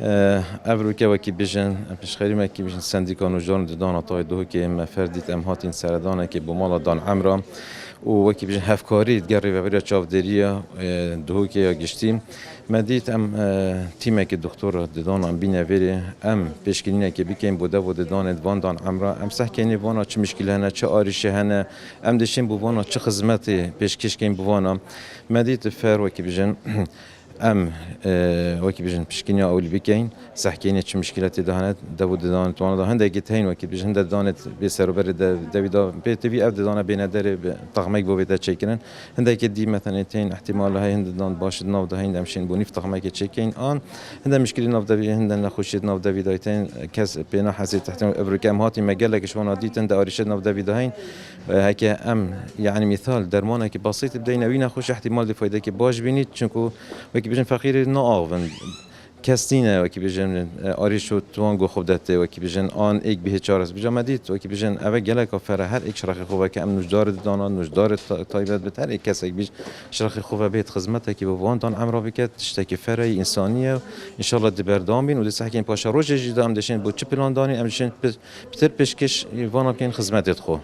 افروکه وکی بیشن پیشخیری مکی بیشن سندیکان و جان ددان تای دو که مفردیت امهاتین سردانه که بمال دان عمرم و وکی بیشن هفکاری گری و برای چاودریا دو که گشتیم مدیت تیمه که دکتر ددان ام بینه وری پیشکینه که بیکیم بوده دان دوان دان عمرم سحکنی وانا چه مشکل هنه چه آریشه هنه دشین بوانا چه خدمتی پیشکش کیم بوانا مدیت فر وکی بیشن وکی بیشن پیشکینی اولی بکین سحکینی چه مشکلاتی دهند داود دانت وانا دهند اگه تین وکی بیشن دانت بسر و بر دویدا بیتوی اف دانه بین در تقمک بو بیت چکن هند اگه دی مثلا تین احتمال های هند دان باشد ناو ده هند همشین بونیف تقمک چکین آن هند مشکلی ناو دوی هند نخوشید ناو دوی دایتین کس پینا حسی تحت ابرکم هاتی مجله که شما دیتن داریشد ناو دوی دهین هک يعني مثال درمانه که بسيط بدينا وين خوش احتمال فایده که باش بینید چونکو وکی بیشن فقیر ناآون کسینه وکی بیشن آریشو توان گو خوب دته وکی بیشن آن ایک به چارس بجا مدید وکی بیشن اول گله کافر هر ایک شرخ خوبه که نوجدار دانا نوجدار تایبت بتر ایک کس بیش شرخ خوبه بیت خدمته که بوان دان عمرو بکت تشتکی فری انسانیه ان شاء الله دبردام بین و دست حکیم پاشا روز جدید ام دشین بو چه پلان دانی ام دشین بتر پیشکش وانا کین خدمت خو